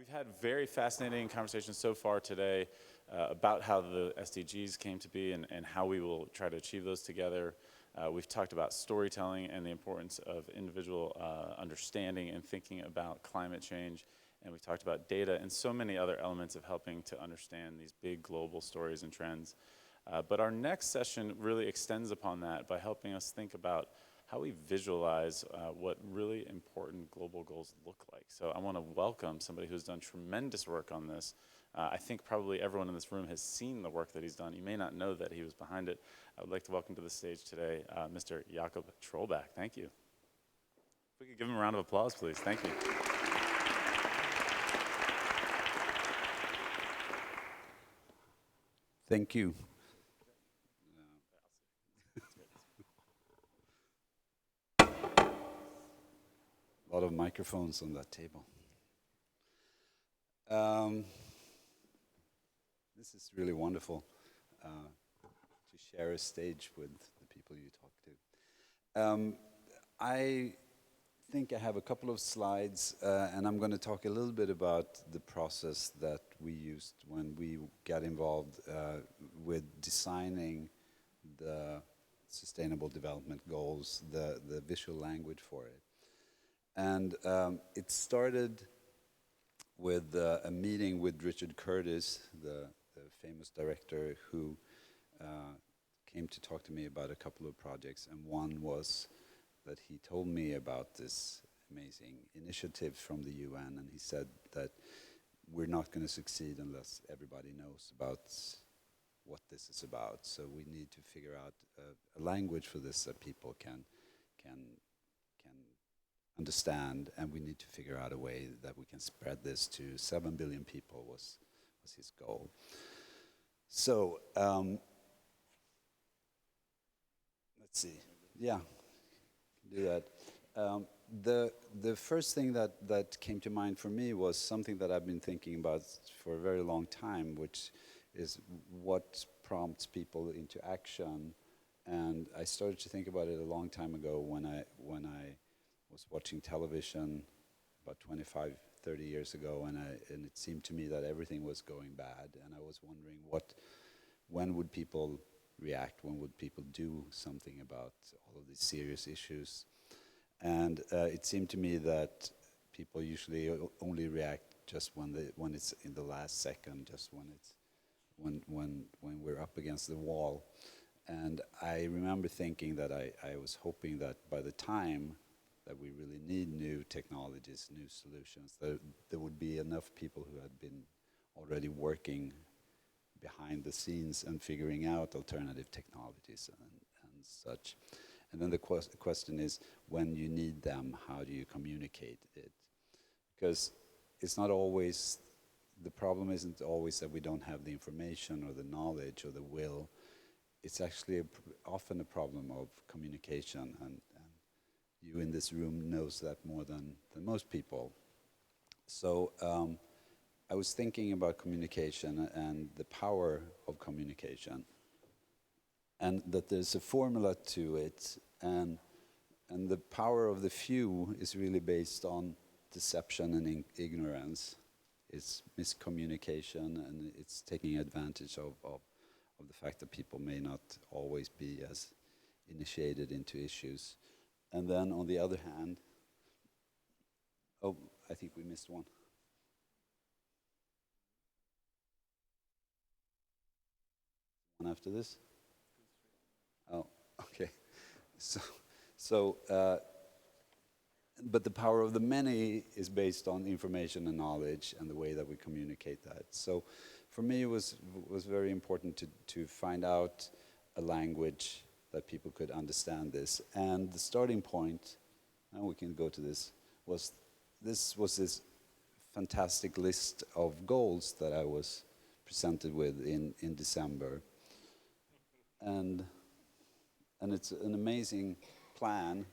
we've had very fascinating conversations so far today about how the SDGs came to be and how we will try to achieve those together. We've talked about storytelling and the importance of individual understanding and thinking about climate change. And we've talked about data and so many other elements of helping to understand these big global stories and trends. But our next session really extends upon that by helping us think about how we visualize what really important global goals look like. So I want to welcome somebody who's done tremendous work on this. I think probably everyone in this room has seen the work that he's done. You may not know that he was behind it. I would like to welcome to the stage today Mr. Jakob Trollback. Thank you. If we could give him a round of applause, please. Thank you. Thank you. A lot of microphones on that table. This is really wonderful to share a stage with the people you talk to. I think I have a couple of slides, and I'm going to talk a little bit about the process that we used when we got involved with designing the Sustainable Development Goals, the visual language for it. And it started with a meeting with Richard Curtis, the famous director who came to talk to me about a couple of projects. And one was that he told me about this amazing initiative from the UN. And he said that we're not going to succeed unless everybody knows about what this is about. So we need to figure out a language for this that people can understand, and we need to figure out a way that we can spread this to 7 billion people was his goal. So let's see. Yeah, do that. The first thing that came to mind for me was something that I've been thinking about for a very long time, which is what prompts people into action. And I started to think about it a long time ago when I was watching television about 25, 30 years ago, and it seemed to me that everything was going bad, and I was wondering when would people react, when would people do something about all of these serious issues. And it seemed to me that people usually only react just when it's in the last second, just when we're up against the wall. And I remember thinking that I was hoping that by the time that we really need new technologies, new solutions, there would be enough people who had been already working behind the scenes and figuring out alternative technologies and such. And then the question is, when you need them, how do you communicate it? Because it's not always, the problem isn't always that we don't have the information or the knowledge or the will. It's actually often a problem of communication, and you in this room knows that more than most people. So I was thinking about communication and the power of communication, and that there's a formula to it, and the power of the few is really based on deception and ignorance. It's miscommunication, and it's taking advantage of the fact that people may not always be as initiated into issues. And then on the other hand, I think we missed one. One after this? Oh, okay. But the power of the many is based on information and knowledge and the way that we communicate that. So for me, it was very important to find out a language that people could understand this. And the starting point, and we can go to this, was this fantastic list of goals that I was presented with in December. And it's an amazing plan.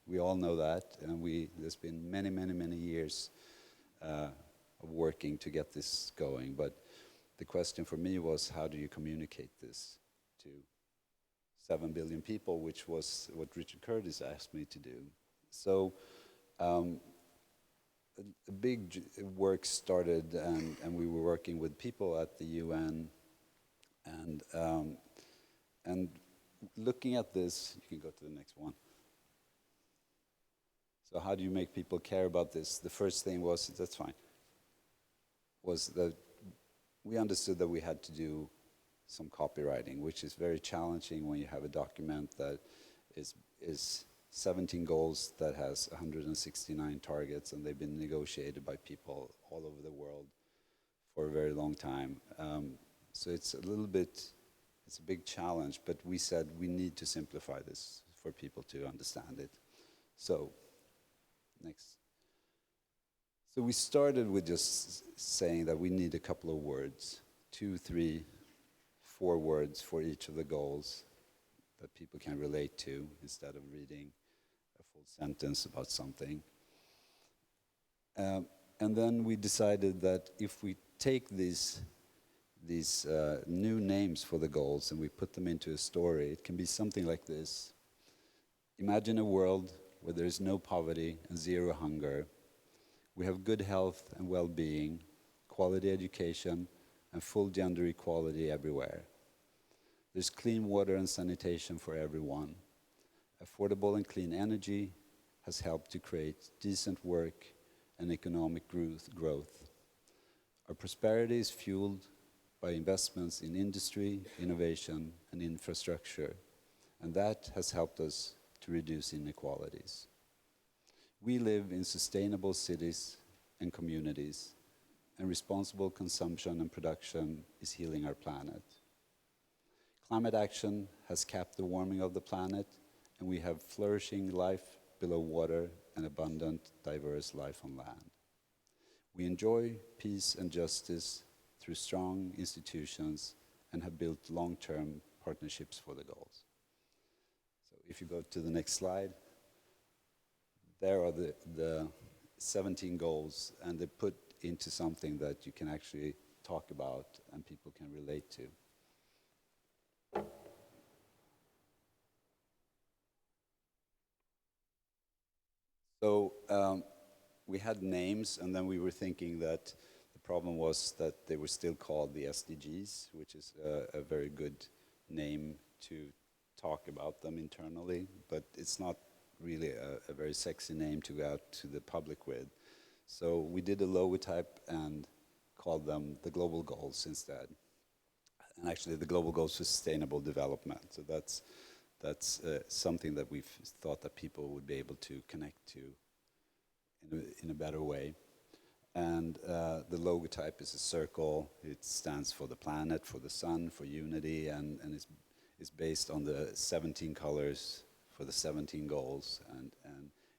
We all know that, and there's been many, many, many years of working to get this going. But the question for me was, how do you communicate this to 7 billion people, which was what Richard Curtis asked me to do. So a big work started, and we were working with people at the UN, and looking at this, you can go to the next one. So how do you make people care about this? The first thing was, that's fine, was that we understood that we had to do some copywriting, which is very challenging when you have a document that is 17 goals that has 169 targets, and they've been negotiated by people all over the world for a very long time. So it's a big challenge, but we said we need to simplify this for people to understand it. So, next. So we started with just saying that we need a couple of words, 2, 3, 4 words for each of the goals that people can relate to instead of reading a full sentence about something. And then we decided that if we take these new names for the goals and we put them into a story, it can be something like this. Imagine a world where there is no poverty and zero hunger. We have good health and well-being, quality education, and full gender equality everywhere. There's clean water and sanitation for everyone. Affordable and clean energy has helped to create decent work and economic growth. Our prosperity is fueled by investments in industry, innovation, and infrastructure, and that has helped us to reduce inequalities. We live in sustainable cities and communities, and responsible consumption and production is healing our planet. Climate action has capped the warming of the planet, and we have flourishing life below water and abundant, diverse life on land. We enjoy peace and justice through strong institutions and have built long-term partnerships for the goals. So if you go to the next slide, there are the 17 goals, and they're put into something that you can actually talk about and people can relate to. So we had names, and then we were thinking that the problem was that they were still called the SDGs, which is a very good name to talk about them internally, but it's not really a very sexy name to go out to the public with. So we did a logotype and called them the Global Goals instead. And actually the Global Goals for Sustainable Development. So that's something that we've thought that people would be able to connect to in a better way. And the logotype is a circle. It stands for the planet, for the sun, for unity, and it's based on the 17 colors for the 17 goals. And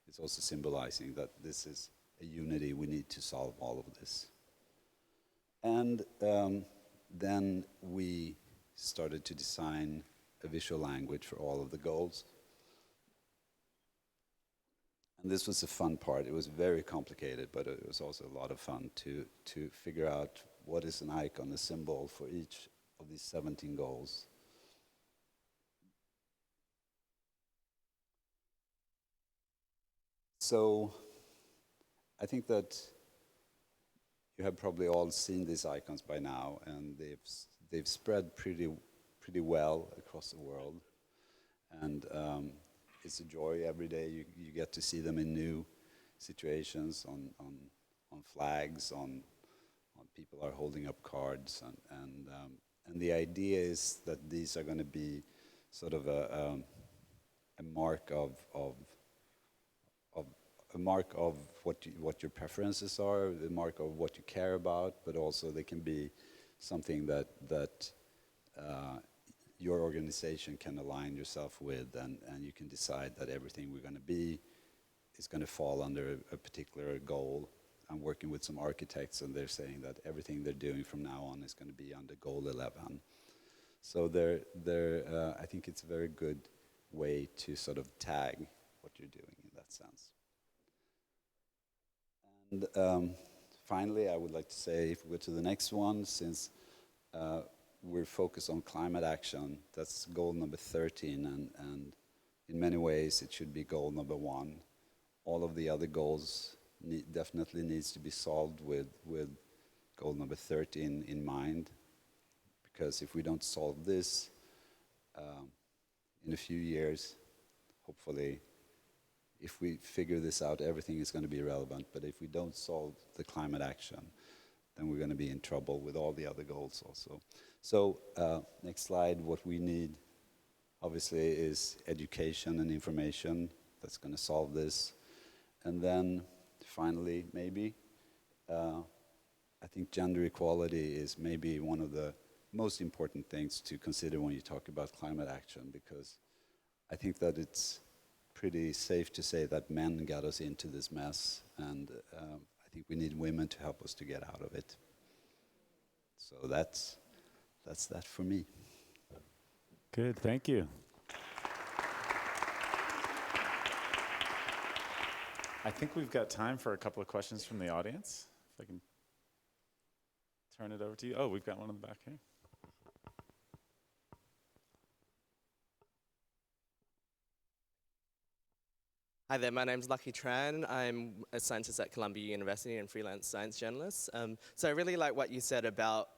it's also symbolizing that this is a unity. We need to solve all of this. And then we started to design a visual language for all of the goals. And this was a fun part. It was very complicated, but it was also a lot of fun to figure out what is an icon, a symbol for each of these 17 goals. So I think that you have probably all seen these icons by now, and they've spread pretty well across the world. And it's a joy every day. You get to see them in new situations, on flags, on people are holding up cards, and the idea is that these are going to be sort of a mark of what your preferences are, the mark of what you care about, but also they can be something that your organization can align yourself with, and you can decide that everything we're going to be is going to fall under a particular goal. I'm working with some architects, and they're saying that everything they're doing from now on is going to be under goal 11. So I think it's a very good way to sort of tag what you're doing in that sense. And finally, I would like to say, if we go to the next one, since we're focused on climate action, that's goal number 13, and in many ways it should be goal number 1. All of the other goals definitely needs to be solved with goal number 13 in mind, because if we don't solve this, in a few years, hopefully, if we figure this out, everything is going to be relevant. But if we don't solve the climate action, then we're going to be in trouble with all the other goals also. So next slide, what we need, obviously, is education and information that's going to solve this. And then, finally, maybe, I think gender equality is maybe one of the most important things to consider when you talk about climate action, because I think that it's pretty safe to say that men got us into this mess, and I think we need women to help us to get out of it. So that's that for me. Good, thank you. I think we've got time for a couple of questions from the audience. If I can turn it over to you. Oh, we've got one in the back here. Hi there, my name's Lucky Tran. I'm a scientist at Columbia University and freelance science journalist. So I really like what you said about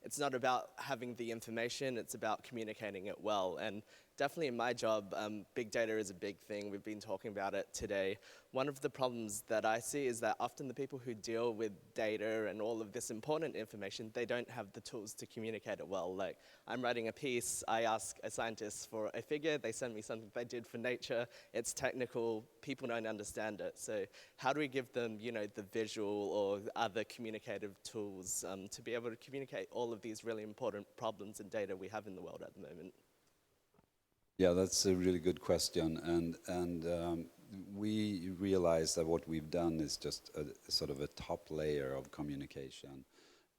it's not about having the information, it's about communicating it well. And definitely in my job, big data is a big thing. We've been talking about it today. One of the problems that I see is that often the people who deal with data and all of this important information, they don't have the tools to communicate it well. Like, I'm writing a piece, I ask a scientist for a figure, they send me something they did for nature, it's technical, people don't understand it. So how do we give them, the visual or other communicative tools to be able to communicate all of these really important problems and data we have in the world at the moment? Yeah, that's a really good question, and we realize that what we've done is just a sort of a top layer of communication,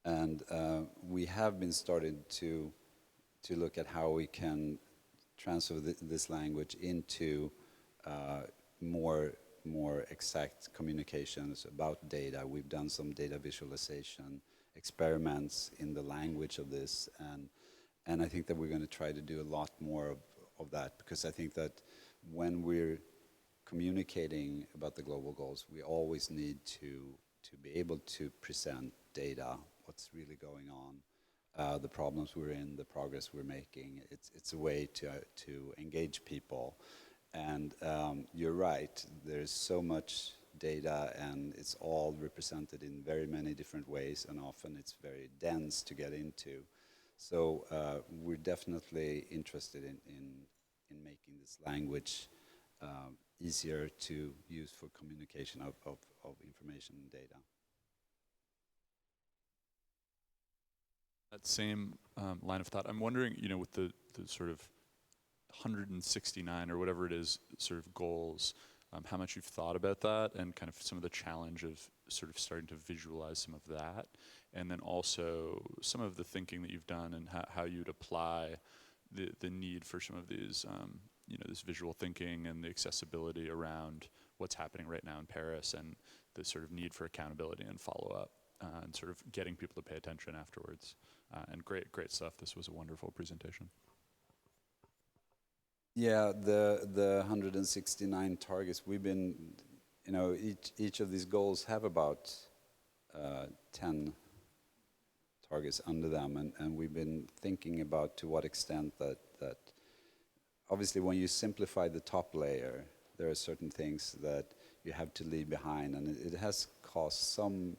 and we have been starting to look at how we can transfer this language into more exact communications about data. We've done some data visualization experiments in the language of this, and I think that we're going to try to do a lot more of that, because I think that when we're communicating about the global goals, we always need to be able to present data, what's really going on, the problems we're in, the progress we're making. It's a way to engage people. And you're right, there's so much data, and it's all represented in very many different ways, and often it's very dense to get into. So we're definitely interested in making this language easier to use for communication of information and data. That same line of thought, I'm wondering, with the sort of 169 or whatever it is sort of goals, how much you've thought about that, and kind of some of the challenge of sort of starting to visualize some of that, and then also some of the thinking that you've done and how you'd apply the need for some of these, this visual thinking and the accessibility around what's happening right now in Paris, and the sort of need for accountability and follow-up, and sort of getting people to pay attention afterwards. And great stuff. This was a wonderful presentation. Yeah, the 169 targets, we've been, each of these goals have about 10 targets under them, and we've been thinking about to what extent that obviously when you simplify the top layer, there are certain things that you have to leave behind, and it has caused some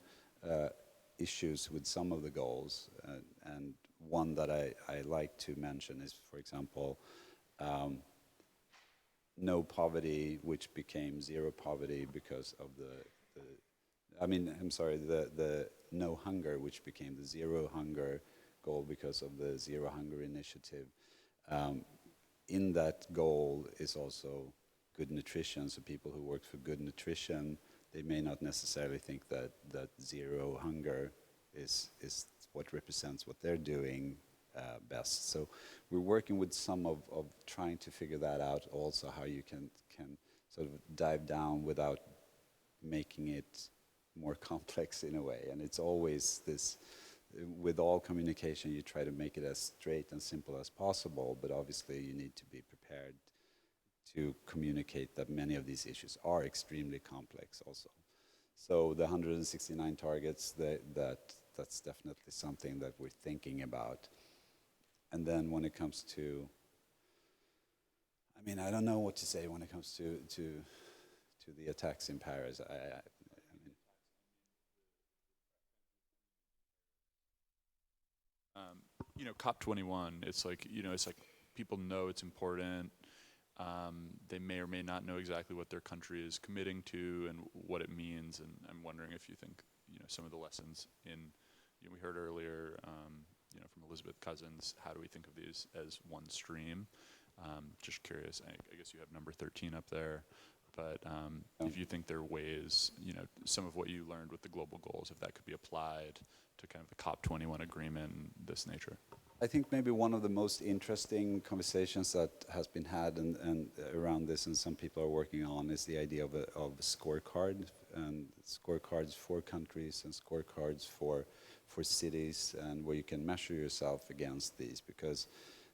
issues with some of the goals, and one that I like to mention is, for example, no poverty, which became zero poverty because of the no hunger, which became the zero hunger goal because of the Zero Hunger Initiative. In that goal is also good nutrition, so people who work for good nutrition, they may not necessarily think that zero hunger is what represents what they're doing best. So we're working with some of trying to figure that out also, how you can sort of dive down without making it more complex in a way. And it's always this, with all communication, you try to make it as straight and simple as possible, but obviously you need to be prepared to communicate that many of these issues are extremely complex also. So the 169 targets, that's definitely something that we're thinking about. And then when it comes to, I mean, I don't know what to say when it comes to the attacks in Paris. I mean, You know, COP21, it's like, you know, it's like people know it's important. They may or may not know exactly what their country is committing to and what it means. And I'm wondering if you think, you know, some of the lessons in, you know, we heard earlier, you know, from Elizabeth Cousins, how do we think of these as one stream? Just curious, I guess you have number 13 up there, but if you think there are ways, you know, some of what you learned with the global goals, if that could be applied to kind of the COP21 agreement and this nature. I think maybe one of the most interesting conversations that has been had and around this, and some people are working on, is the idea of a scorecard, and scorecards for countries and scorecards for cities, and where you can measure yourself against these. Because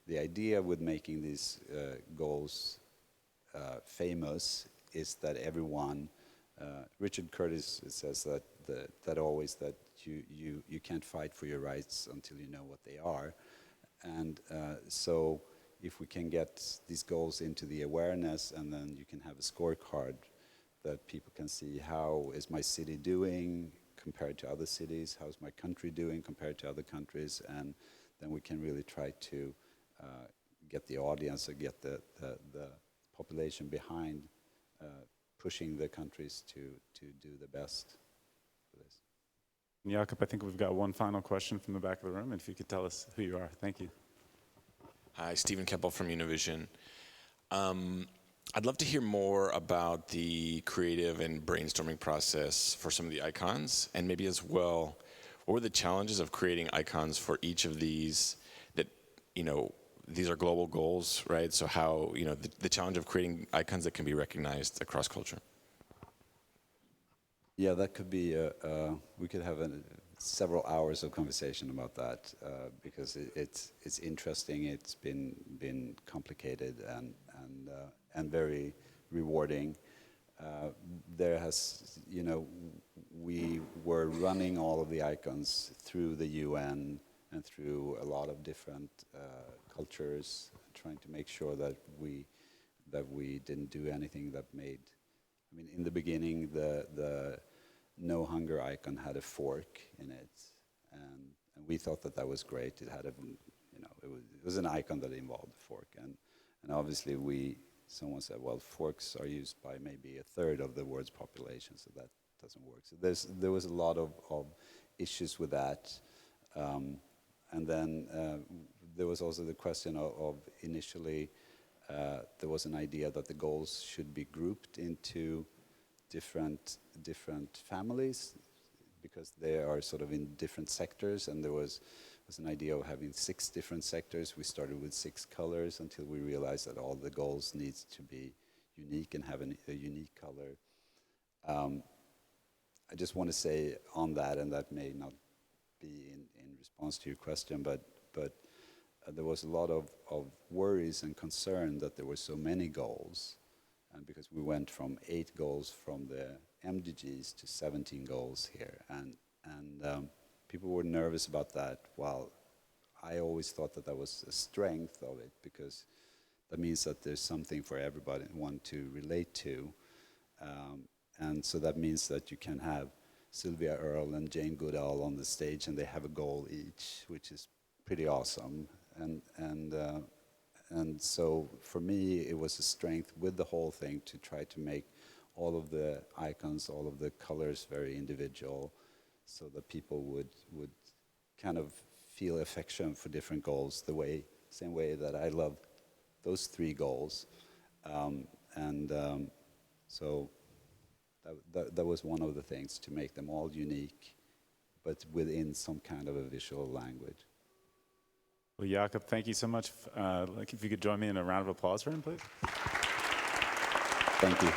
the idea with making these goals famous is that everyone, Richard Curtis says that always that you can't fight for your rights until you know what they are. And so if we can get these goals into the awareness, and then you can have a scorecard that people can see, how is my city doing compared to other cities, how's my country doing compared to other countries, and then we can really try to get the audience or get the population behind pushing the countries to do the best for this. Jakob, I think we've got one final question from the back of the room, and if you could tell us who you are. Thank you. Hi, Stephen Keppel from Univision. I'd love to hear more about the creative and brainstorming process for some of the icons, and maybe as well, what were the challenges of creating icons for each of these that, you know, these are global goals, right? So how, you know, the challenge of creating icons that can be recognized across culture. Yeah, that could be, we could have several hours of conversation about that, because it's interesting, it's been complicated and very rewarding. There has, you know, we were running all of the icons through the UN and through a lot of different cultures, trying to make sure that we didn't do anything that made, I mean, in the beginning, the no hunger icon had a fork in it, and we thought that was great. It had a, you know, it was an icon that involved a fork, and obviously someone said, well, forks are used by maybe a third of the world's population, so that doesn't work. So there was a lot of issues with that, and then there was also the question of initially there was an idea that the goals should be grouped into different families, because they are sort of in different sectors, and there was an idea of having 6 different sectors. We started with 6 colors until we realized that all the goals needs to be unique and have a unique color. I just want to say on that, and that may not be in response to your question, but there was a lot of worries and concern that there were so many goals. And because we went from 8 goals from the MDGs to 17 goals here, and people were nervous about that. While I always thought that was a strength of it, because that means that there's something for everybody one to relate to, and so that means that you can have Sylvia Earle and Jane Goodall on the stage, and they have a goal each, which is pretty awesome. And so for me, it was a strength with the whole thing to try to make all of the icons, all of the colors very individual, so that people would kind of feel affection for different goals, same way that I love those 3 goals. So that was one of the things, to make them all unique, but within some kind of a visual language. Well, Jakob, thank you so much. If you could join me in a round of applause for him, please. Thank you.